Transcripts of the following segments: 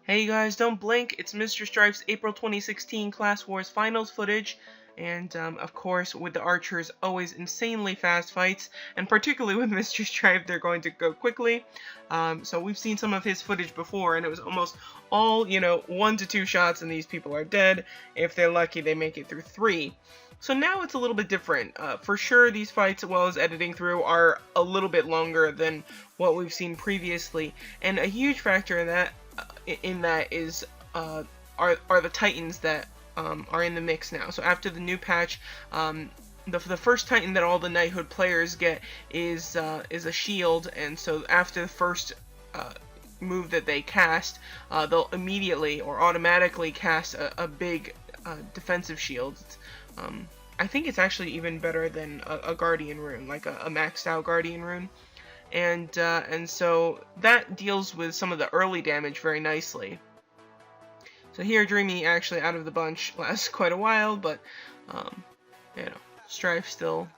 Hey you guys, don't blink, it's Mr. Strife's April 2016 Class Wars Finals footage, and of course with the archers always insanely fast fights, and particularly with Mr. Strife they're going to go quickly. So we've seen some of his footage before and it was almost all, 1 to 2 shots and these people are dead. If they're lucky they make it through 3. So now it's a little bit different. For sure these fights, as well as editing through, are a little bit longer than what we've seen previously, and a huge factor in that is are the Titans that are in the mix now. So after the new patch, the first Titan that all the Knighthood players get is a shield, and so after the first move that they cast, they'll immediately or automatically cast a big defensive shield. I think it's actually even better than a Guardian rune, like a maxed out Guardian rune. And so that deals with some of the early damage very nicely. So here Dreamy actually out of the bunch lasts quite a while, but Strife still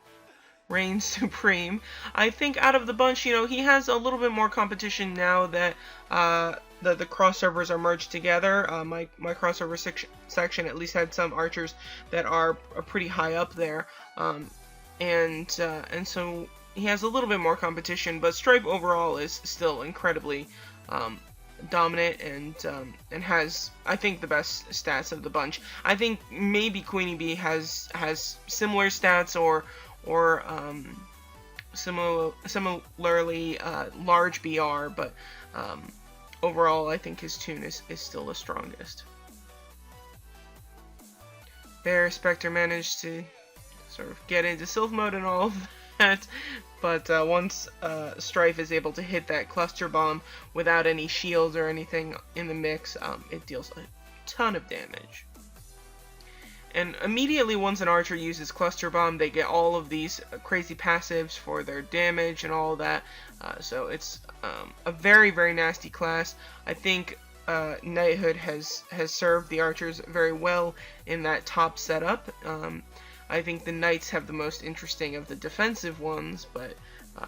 reigns supreme. I think out of the bunch, he has a little bit more competition now that the cross servers are merged together. My crossover section at least had some archers that are pretty high up there, and so he has a little bit more competition, but Strife overall is still incredibly dominant and has, I think, the best stats of the bunch. I think maybe Queenie Bee has similar stats or similarly large BR, but overall I think his tune is still the strongest. There, Spectre managed to sort of get into Sylph mode and all of that, but once Strife is able to hit that cluster bomb without any shields or anything in the mix, it deals a ton of damage. And immediately once an archer uses cluster bomb, they get all of these crazy passives for their damage and all of that. So it's a very, very nasty class. I think Knighthood has served the archers very well in that top setup. I think the Knights have the most interesting of the defensive ones, but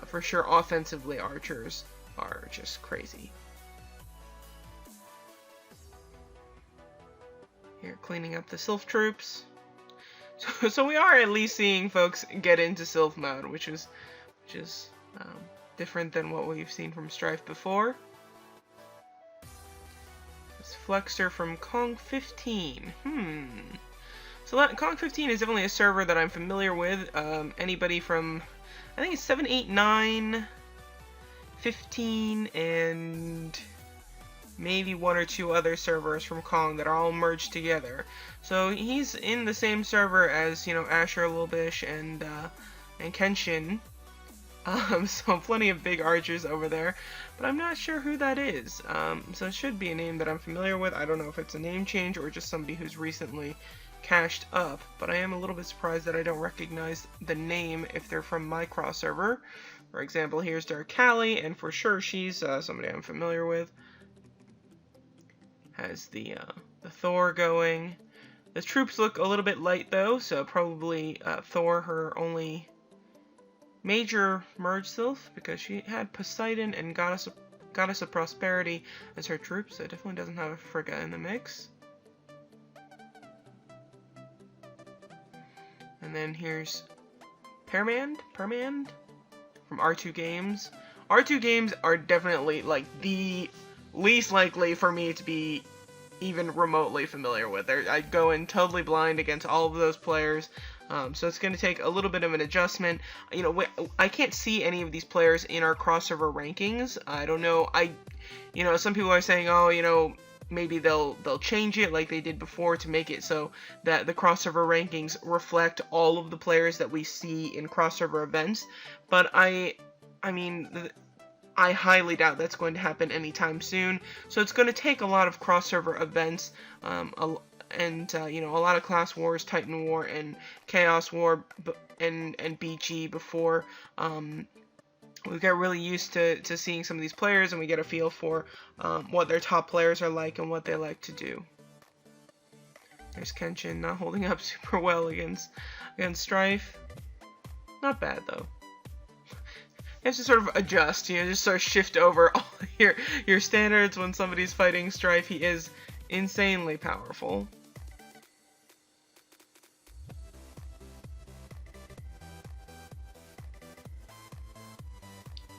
for sure offensively archers are just crazy. Here, cleaning up the Sylph troops. So we are at least seeing folks get into Sylph mode, which is different than what we've seen from Strife before. This Flexer from Kong 15. So Kong 15 is definitely a server that I'm familiar with. Anybody from, I think it's 7, 8, 9, 15, and maybe 1 or 2 other servers from Kong that are all merged together. So he's in the same server as, Asher, Lilbish, and Kenshin. So plenty of big archers over there, but I'm not sure who that is. So it should be a name that I'm familiar with. I don't know if it's a name change or just somebody who's recently cashed up, but I am a little bit surprised that I don't recognize the name if they're from my cross server. For example, here's Dark Callie, and for sure she's somebody I'm familiar with. Has the Thor going. The troops look a little bit light though, so probably Thor her only major merge Sylph, because she had Poseidon and Goddess of Prosperity as her troops, so it definitely doesn't have a Frigga in the mix. And then here's Permand from R2 Games. R2 Games are definitely like the least likely for me to be even remotely familiar with. I go in totally blind against all of those players, so it's going to take a little bit of an adjustment. I can't see any of these players in our crossover rankings. I don't know. Some people are saying, oh, maybe they'll change it like they did before to make it so that the crossover rankings reflect all of the players that we see in crossover events. But I highly doubt that's going to happen anytime soon. So it's going to take a lot of crossover events, and a lot of Class Wars, Titan War, and Chaos War, and BG before we get really used to seeing some of these players, and we get a feel for what their top players are like and what they like to do. There's Kenshin not holding up super well against Strife. Not bad though. have to sort of adjust, you know, just sort of shift over all your standards when somebody's fighting Strife. He is insanely powerful.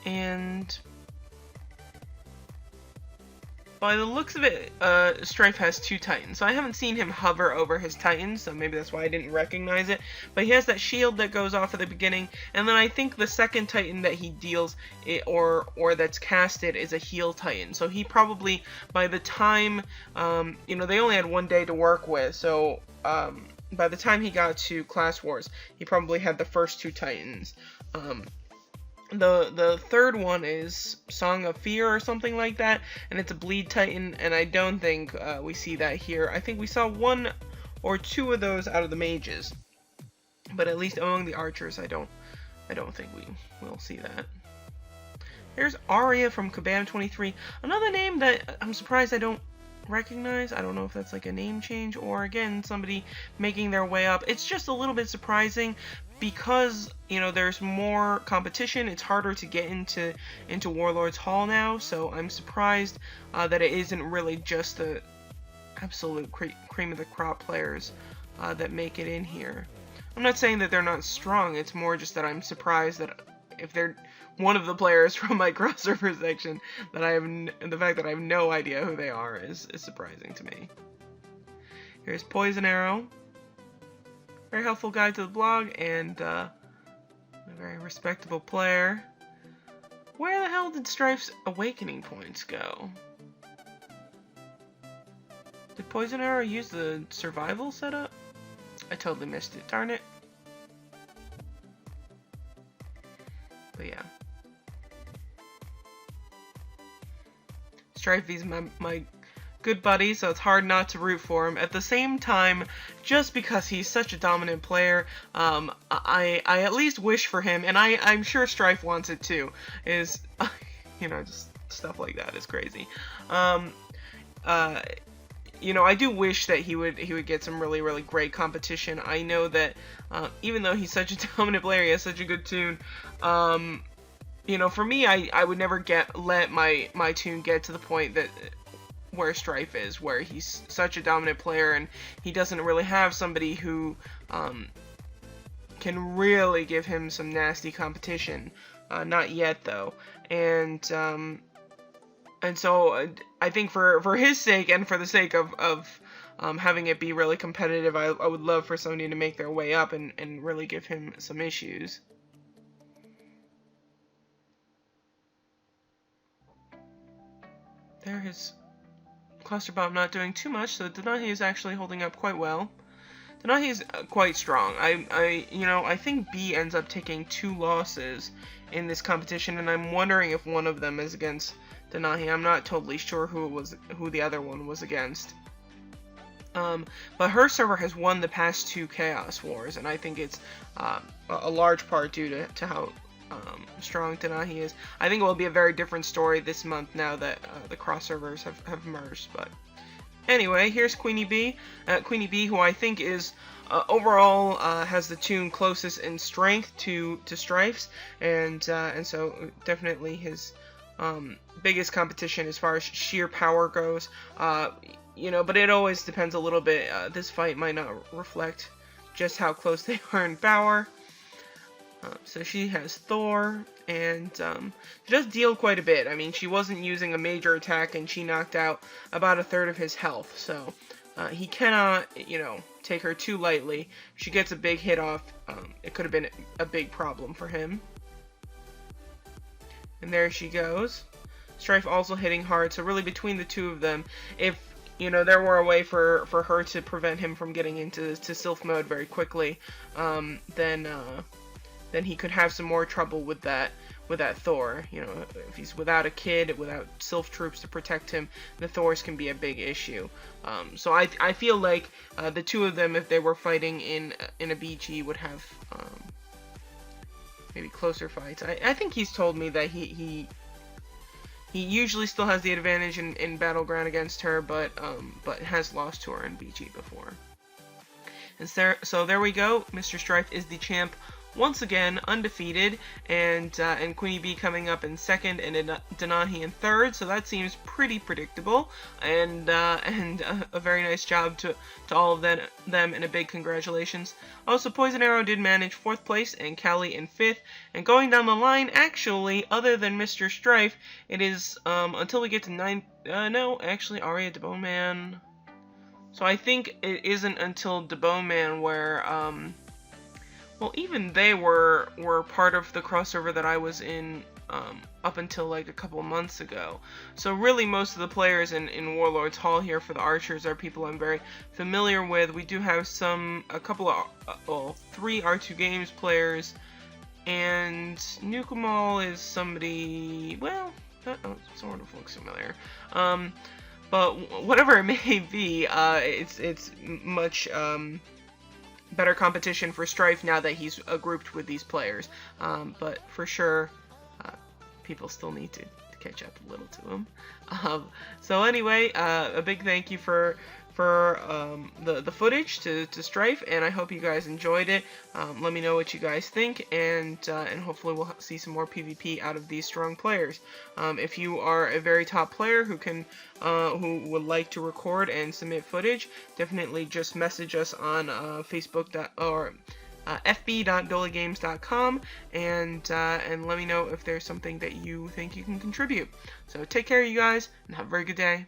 And by the looks of it, Strife has 2 Titans. So I haven't seen him hover over his Titans, so maybe that's why I didn't recognize it. But he has that shield that goes off at the beginning, and then I think the second Titan that he deals, or that's casted, is a heal Titan. So he probably, by the time, you know, they only had 1 day to work with, so by the time he got to Class Wars, he probably had the first 2 Titans. The third one is Song of Fear or something like that, and it's a Bleed Titan, and I don't think we see that here. I think we saw 1 or 2 of those out of the mages, but at least among the archers, I don't think we will see that. Here's Arya from Kabam 23, another name that I'm surprised I don't recognize. I don't know if that's like a name change or again somebody making their way up. It's just a little bit surprising because, you know, there's more competition. It's harder to get into Warlord's Hall now, so I'm surprised that it isn't really just the absolute cream of the crop players that make it in here. I'm not saying that they're not strong, it's more just that I'm surprised that if they're one of the players from my crossover section, that the fact that I have no idea who they are is surprising to me. Here's Poison Arrow. Very helpful guide to the blog, and a very respectable player. Where the hell did Strife's awakening points go? Did Poison Arrow use the survival setup? I totally missed it, darn it. But yeah. Strife is my good buddy, so it's hard not to root for him. At the same time, just because he's such a dominant player, I at least wish for him, and I'm sure Strife wants it too, is, you know, just stuff like that is crazy. You know, I do wish that he would get some really great competition. I know that even though he's such a dominant player, he has such a good tune. You know, for me, I would never let my tune get to the point that where Strife is, where he's such a dominant player and he doesn't really have somebody who can really give him some nasty competition. Not yet, though. And so I think for his sake and for the sake of having it be really competitive, I would love for somebody to make their way up and really give him some issues. There is Cluster Bomb not doing too much, so Denahi is actually holding up quite well. Denahi is quite strong. You know, I think B ends up taking 2 losses in this competition, and I'm wondering if one of them is against Denahi. I'm not totally sure who the other one was against. But her server has won the past 2 Chaos Wars, and I think it's a large part due to how strong Denahi is. I think it will be a very different story this month now that the cross servers have merged. But anyway, here's Queenie B. Queenie B, who I think is overall has the tune closest in strength to Strife's, and so definitely his biggest competition as far as sheer power goes. You know, but it always depends a little bit. This fight might not reflect just how close they are in power. So she has Thor, and she does deal quite a bit. I mean, she wasn't using a major attack, and she knocked out about 1/3 of his health. So he cannot, you know, take her too lightly. If she gets a big hit off, it could have been a big problem for him. And there she goes. Strife also hitting hard. So really, between the two of them, if you know there were a way for her to prevent him from getting into Sylph mode very quickly, then he could have some more trouble with that Thor. You know, if he's without a kid, without Sylph troops to protect him, the Thors can be a big issue. So I feel like the two of them, if they were fighting in a BG, would have maybe closer fights. I think he's told me that he usually still has the advantage in Battleground against her, but has lost to her in BG before. And so there we go. Mr. Strife is the champ once again undefeated, and Queenie B coming up in second, and Denahi in third. So that seems pretty predictable, and a very nice job to all of them, and a big congratulations. Also, Poison Arrow did manage fourth place, and Callie in fifth. And going down the line, actually, other than Mr. Strife, it is until we get to ninth. No, actually, Aria DeBowman. So I think it isn't until DeBowman where well, even they were part of the crossover that I was in up until like a couple months ago. So really most of the players in Warlords Hall here for the Archers are people I'm very familiar with. We do have a couple of, 3 R2 Games players, and Nukemal is somebody, well, that sort of looks familiar. But whatever it may be, it's much better competition for Strife now that he's grouped with these players. But for sure, people still need to catch up a little to him. So anyway, a big thank you for the footage to Strife, and I hope you guys enjoyed it. Let me know what you guys think, and hopefully we'll see some more PvP out of these strong players. If you are a very top player who who would like to record and submit footage, definitely just message us on Facebook or fb.doligames.com, and let me know if there's something that you think you can contribute. So take care, you guys, and have a very good day.